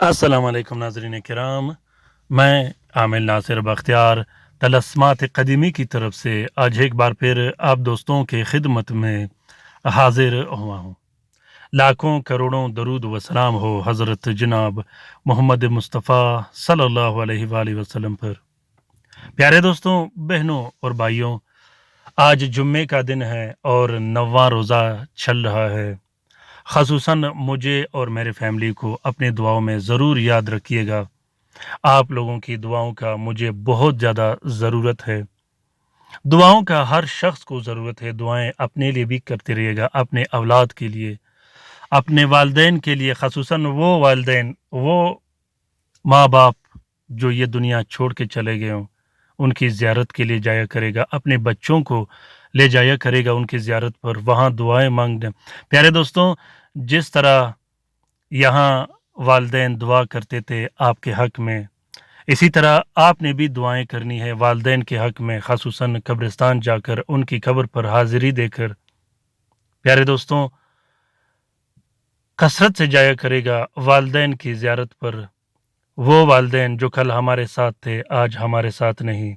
अस्सलाम वालेकुम नाज़रीन किराम। मैं आमिर नासिर बख्तियार तलस्मात क़दीमी की तरफ से आज एक बार फिर आप दोस्तों के खिदमत में हाजिर हुआ हूँ। लाखों करोड़ों दरूद व सलाम हो हज़रत जनाब मोहम्मद मुस्तफ़ा सल्लल्लाहु अलैहि वालैहि वसल्लम पर। प्यारे दोस्तों, बहनों और भाइयों, आज जुम्मे का दिन है और 9वां रोज़ा चल रहा है। ख़ुसूसन मुझे और मेरे फैमिली को अपनी दुआओं में ज़रूर याद रखिएगा। आप लोगों की दुआओं का मुझे बहुत ज़्यादा ज़रूरत है। दुआओं का हर शख्स को ज़रूरत है। दुआएं अपने लिए भी करते रहिएगा, अपने औलाद के लिए, अपने वालिदैन के लिए, ख़ुसूसन वो वालिदैन, वो माँ बाप जो ये दुनिया छोड़ के चले गए हों, उनकी ज़ियारत के लिए जाया करेगा। अपने बच्चों को ले जाया करेगा उनकी ज़ियारत पर, वहाँ दुआएं मांगने। प्यारे दोस्तों, जिस तरह यहाँ वालिदैन दुआ करते थे आपके हक़ में, इसी तरह आपने भी दुआएं करनी है वालिदैन के हक़ में, ख़ुसूसन कब्रिस्तान जाकर उनकी कब्र पर हाज़िरी देकर। प्यारे दोस्तों, कसरत से जाया करेगा वालिदैन की ज़ियारत पर। वो वालिदैन जो कल हमारे साथ थे, आज हमारे साथ नहीं।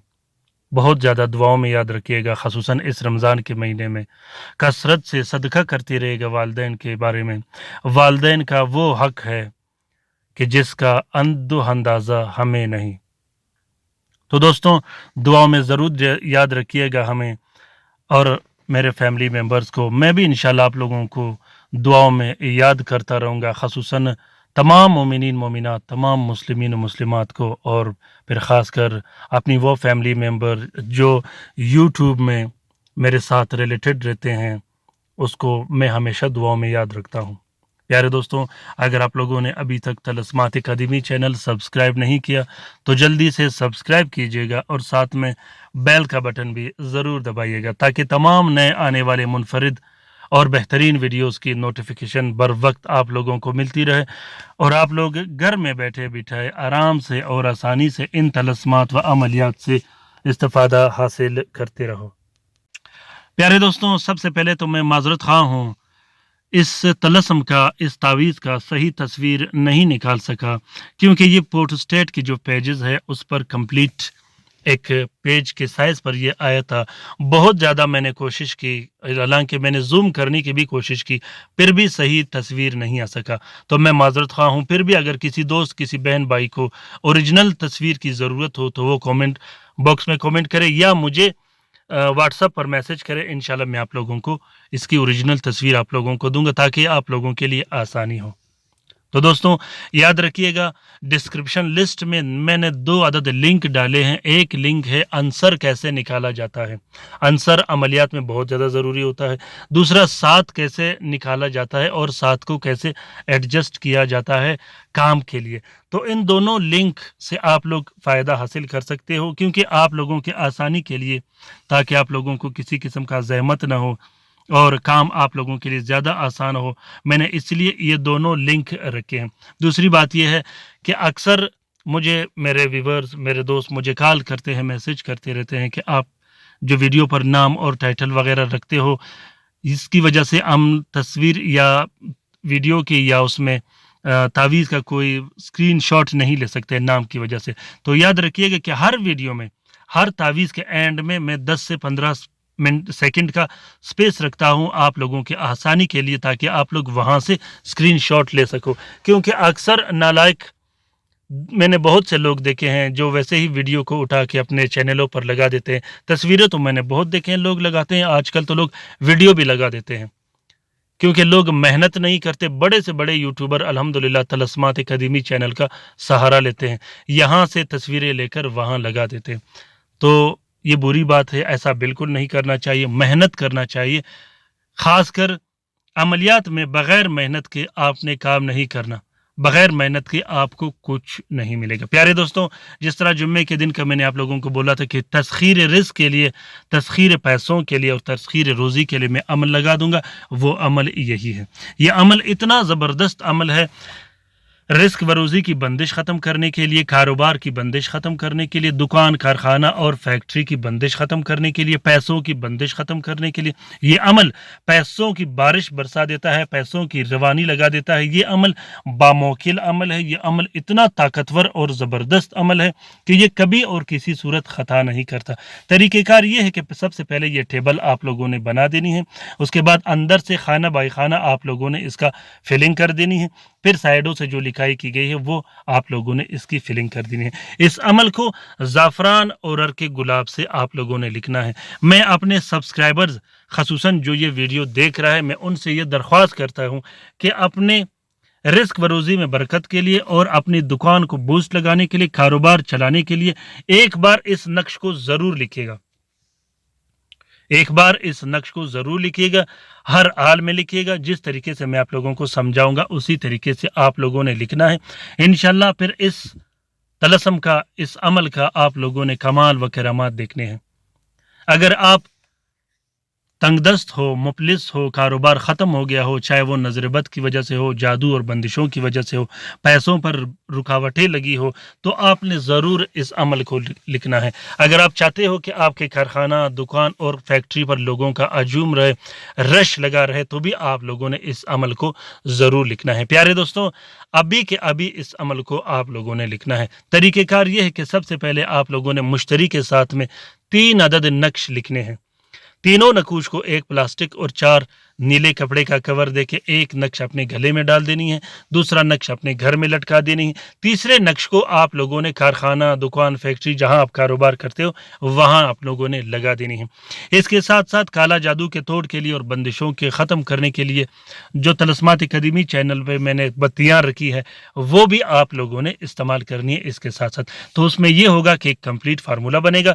बहुत ज़्यादा दुआओं में याद रखिएगा, ख़ुसूसन इस रमज़ान के महीने में। कसरत से सदका करते रहिएगा वालिदैन के बारे में। वालिदैन का वो हक़ है कि जिसका अंदो अंदाज़ा हमें नहीं। तो दोस्तों, दुआओं में ज़रूर याद रखिएगा हमें और मेरे फैमिली मेम्बर्स को। मैं भी इंशाल्लाह आप लोगों को दुआओं में याद करता रहूँगा, ख़ुसूसन तमाम मोमिनीन मोमिनात, तमाम मुस्लिमीन और मुस्लिमात को, और फिर ख़ासकर अपनी वो फैमिली मेम्बर जो यूट्यूब में मेरे साथ रिलेटेड रहते हैं, उसको मैं हमेशा दुआओं में याद रखता हूँ। प्यारे दोस्तों, अगर आप लोगों ने अभी तक तलस्मात क़दीमी चैनल सब्सक्राइब नहीं किया तो जल्दी से सब्सक्राइब कीजिएगा और साथ में बेल का बटन भी ज़रूर दबाइएगा, ताकि तमाम नए आने वाले मुनफरिद और बेहतरीन वीडियोस की नोटिफिकेशन बर वक्त आप लोगों को मिलती रहे और आप लोग घर में बैठे बिठाए आराम से और आसानी से इन तलस्मात व अमलियात से इस्तिफ़ादा हासिल करते रहो। प्यारे दोस्तों, सबसे पहले तो मैं माज़रत ख़्वाह हूँ, इस तलस्म का, इस तावीज़ का सही तस्वीर नहीं निकाल सका, क्योंकि ये पोर्टस्टेट की जो पेजेस है उस पर कंप्लीट एक पेज के साइज़ पर ये आया था। बहुत ज़्यादा मैंने कोशिश की, हालांकि मैंने ज़ूम करने की भी कोशिश की, फिर भी सही तस्वीर नहीं आ सका। तो मैं माज़रत ख़्वाह हूँ। फिर भी अगर किसी दोस्त, किसी बहन भाई को ओरिजिनल तस्वीर की ज़रूरत हो तो वो कमेंट बॉक्स में कमेंट करे या मुझे व्हाट्सएप पर मैसेज करें। इंशाल्लाह मैं आप लोगों को इसकी ओरिजिनल तस्वीर आप लोगों को दूंगा, ताकि आप लोगों के लिए आसानी हो। तो दोस्तों, याद रखिएगा, डिस्क्रिप्शन लिस्ट में मैंने 2 अदद लिंक डाले हैं। एक लिंक है आंसर कैसे निकाला जाता है, आंसर अमलियात में बहुत ज़्यादा ज़रूरी होता है। दूसरा, साथ कैसे निकाला जाता है और साथ को कैसे एडजस्ट किया जाता है काम के लिए। तो इन दोनों लिंक से आप लोग फ़ायदा हासिल कर सकते हो, क्योंकि आप लोगों के आसानी के लिए, ताकि आप लोगों को किसी किस्म का ज़हमत ना हो और काम आप लोगों के लिए ज़्यादा आसान हो, मैंने इसलिए ये दोनों लिंक रखे हैं। दूसरी बात ये है कि अक्सर मुझे मेरे व्यूअर्स, मेरे दोस्त मुझे कॉल करते हैं, मैसेज करते रहते हैं कि आप जो वीडियो पर नाम और टाइटल वगैरह रखते हो, इसकी वजह से हम तस्वीर या वीडियो की या उसमें तावीज़ का कोई स्क्रीनशॉट नहीं ले सकते नाम की वजह से। तो याद रखिएगा कि हर वीडियो में, हर तावीज़ के एंड में मैं 10 से 15 मिनट सेकंड का स्पेस रखता हूं आप लोगों के आसानी के लिए, ताकि आप लोग वहां से स्क्रीनशॉट ले सको। क्योंकि अक्सर नालायक मैंने बहुत से लोग देखे हैं जो वैसे ही वीडियो को उठा के अपने चैनलों पर लगा देते हैं। तस्वीरें तो मैंने बहुत देखे हैं लोग लगाते हैं, आजकल तो लोग वीडियो भी लगा देते हैं, क्योंकि लोग मेहनत नहीं करते। बड़े से बड़े यूट्यूबर अल्हम्दुलिल्लाह तलस्मात क़दीमी चैनल का सहारा लेते हैं, यहाँ से तस्वीरें लेकर वहाँ लगा देते हैं। तो ये बुरी बात है, ऐसा बिल्कुल नहीं करना चाहिए, मेहनत करना चाहिए। ख़ासकर अमलियात में बग़ैर मेहनत के आपने काम नहीं करना, बग़ैर मेहनत के आपको कुछ नहीं मिलेगा। प्यारे दोस्तों, जिस तरह जुम्मे के दिन का मैंने आप लोगों को बोला था कि तस्ख़ीर रिज़्क़ के लिए, तस्ख़ीर पैसों के लिए और तस्ख़ीर रोज़ी के लिए मैं अमल लगा दूँगा, वो अमल यही है। ये अमल इतना ज़बरदस्त अमल है, رزق بروزی کی بندش ختم کرنے کے لیے، کاروبار کی بندش ختم کرنے کے لیے، دکان کارخانہ اور فیکٹری کی بندش ختم کرنے کے لیے، پیسوں کی بندش ختم کرنے کے لیے، یہ عمل پیسوں کی بارش برسا دیتا ہے، پیسوں کی روانی لگا دیتا ہے۔ یہ عمل باموکل عمل ہے، یہ عمل اتنا طاقتور اور زبردست عمل ہے کہ یہ کبھی اور کسی صورت خطا نہیں کرتا۔ طریقہ کار یہ ہے کہ سب سے پہلے یہ ٹیبل آپ لوگوں نے بنا دینی ہے، اس کے بعد اندر سے خانہ بائی خانہ آپ لوگوں نے اس کا فلنگ کر دینی ہے، پھر سائیڈوں سے جو لکھائی کی گئی ہے وہ آپ لوگوں نے اس کی فلنگ کر دینی ہے۔ اس عمل کو زعفران اور عرق گلاب سے آپ لوگوں نے لکھنا ہے۔ میں اپنے سبسکرائبرز خصوصاً جو یہ ویڈیو دیکھ رہا ہے، میں ان سے یہ درخواست کرتا ہوں کہ اپنے رزق بروزی میں برکت کے لیے اور اپنی دکان کو بوسٹ لگانے کے لیے، کاروبار چلانے کے لیے ایک بار اس نقش کو ضرور لکھیے گا، ایک بار اس نقش کو ضرور لکھیے گا، ہر حال میں لکھیے گا۔ جس طریقے سے میں آپ لوگوں کو سمجھاؤں گا اسی طریقے سے آپ لوگوں نے لکھنا ہے انشاءاللہ۔ پھر اس طلسم کا، اس عمل کا آپ لوگوں نے کمال و کرامات دیکھنے ہیں۔ اگر آپ تنگ دست ہو، مفلس ہو، کاروبار ختم ہو گیا ہو، چاہے وہ نظر بد کی وجہ سے ہو، جادو اور بندشوں کی وجہ سے ہو، پیسوں پر رکاوٹیں لگی ہو، تو آپ نے ضرور اس عمل کو لکھنا ہے۔ اگر آپ چاہتے ہو کہ آپ کے کارخانہ، دکان اور فیکٹری پر لوگوں کا ہجوم رہے، رش لگا رہے، تو بھی آپ لوگوں نے اس عمل کو ضرور لکھنا ہے۔ پیارے دوستوں، ابھی کے ابھی اس عمل کو آپ لوگوں نے لکھنا ہے۔ طریقہ کار یہ ہے کہ سب سے پہلے آپ لوگوں نے مشتری کے ساتھ میں 3 عدد نقش لکھنے ہیں۔ تینوں نقوش کو ایک پلاسٹک اور 4 نیلے کپڑے کا کور دے کے ایک نقش اپنے گلے میں ڈال دینی ہے، دوسرا نقش اپنے گھر میں لٹکا دینی ہے، تیسرے نقش کو آپ لوگوں نے کارخانہ، دکان، فیکٹری جہاں آپ کاروبار کرتے ہو وہاں آپ لوگوں نے لگا دینی ہے۔ اس کے ساتھ ساتھ کالا جادو کے توڑ کے لیے اور بندشوں کے ختم کرنے کے لیے جو طلسمات قدیمی چینل پہ میں نے بتیاں رکھی ہے وہ بھی آپ لوگوں نے استعمال کرنی ہے اس کے ساتھ ساتھ۔ تو اس میں یہ ہوگا کہ ایک کمپلیٹ فارمولہ بنے گا۔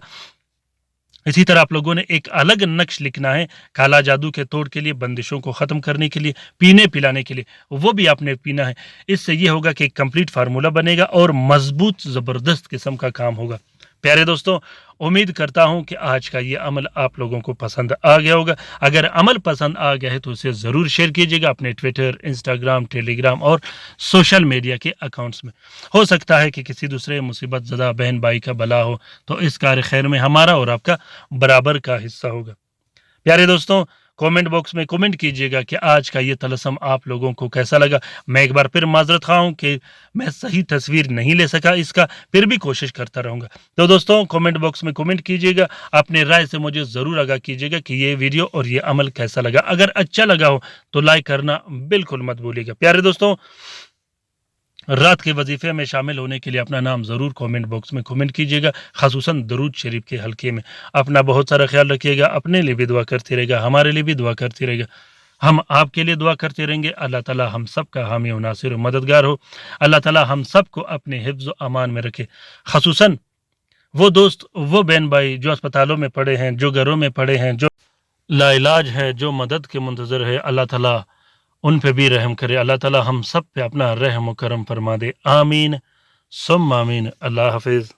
اسی طرح آپ لوگوں نے ایک الگ نقش لکھنا ہے کالا جادو کے توڑ کے لیے، بندشوں کو ختم کرنے کے لیے، پینے پلانے کے لیے، وہ بھی آپ نے پینا ہے۔ اس سے یہ ہوگا کہ ایک کمپلیٹ فارمولہ بنے گا اور مضبوط زبردست قسم کا کام ہوگا۔ پیارے دوستوں، امید کرتا ہوں کہ آج کا یہ عمل آپ لوگوں کو پسند آ گیا ہوگا۔ اگر عمل پسند آ گیا ہے تو اسے ضرور شیئر کیجیے گا اپنے ٹویٹر، انسٹاگرام، ٹیلی گرام اور سوشل میڈیا کے اکاؤنٹس میں۔ ہو سکتا ہے کہ کسی دوسرے مصیبت زدہ بہن بھائی کا بھلا ہو تو اس کار خیر میں ہمارا اور آپ کا برابر کا حصہ ہوگا۔ پیارے دوستوں، کومنٹ باکس میں کومنٹ کیجیے گا کہ آج کا یہ طلسم آپ لوگوں کو کیسا لگا۔ میں ایک بار پھر معذرت خواہ ہوں کہ میں صحیح تصویر نہیں لے سکا اس کا، پھر بھی کوشش کرتا رہوں گا۔ تو دوستوں، کومنٹ باکس میں کومنٹ کیجیے گا، اپنے رائے سے مجھے ضرور آگاہ کیجیے گا کہ یہ ویڈیو اور یہ عمل کیسا لگا۔ اگر اچھا لگا ہو تو لائک کرنا بالکل مت بھولیے گا۔ پیارے دوستوں، رات کے وظیفے میں شامل ہونے کے لیے اپنا نام ضرور کومنٹ باکس میں کومنٹ کیجیے گا، خصوصاً درود شریف کے حلقے میں۔ اپنا بہت سارا خیال رکھیے گا، اپنے لیے بھی دعا کرتے رہے گا، ہمارے لیے بھی دعا کرتے رہے گا، ہم آپ کے لیے دعا کرتے رہیں گے۔ اللہ تعالی ہم سب کا حامی و ناصر و مددگار ہو۔ اللہ تعالی ہم سب کو اپنے حفظ و امان میں رکھے، خصوصاً وہ دوست، وہ بہن بھائی جو اسپتالوں میں پڑے ہیں، جو گھروں میں پڑے ہیں، جو لا علاج ہے، جو مدد کے منتظر ہے، اللہ تعالی ان پہ بھی رحم کرے۔ اللہ تعالی ہم سب پہ اپنا رحم و کرم فرما دے۔ آمین ثم آمین۔ اللہ حافظ۔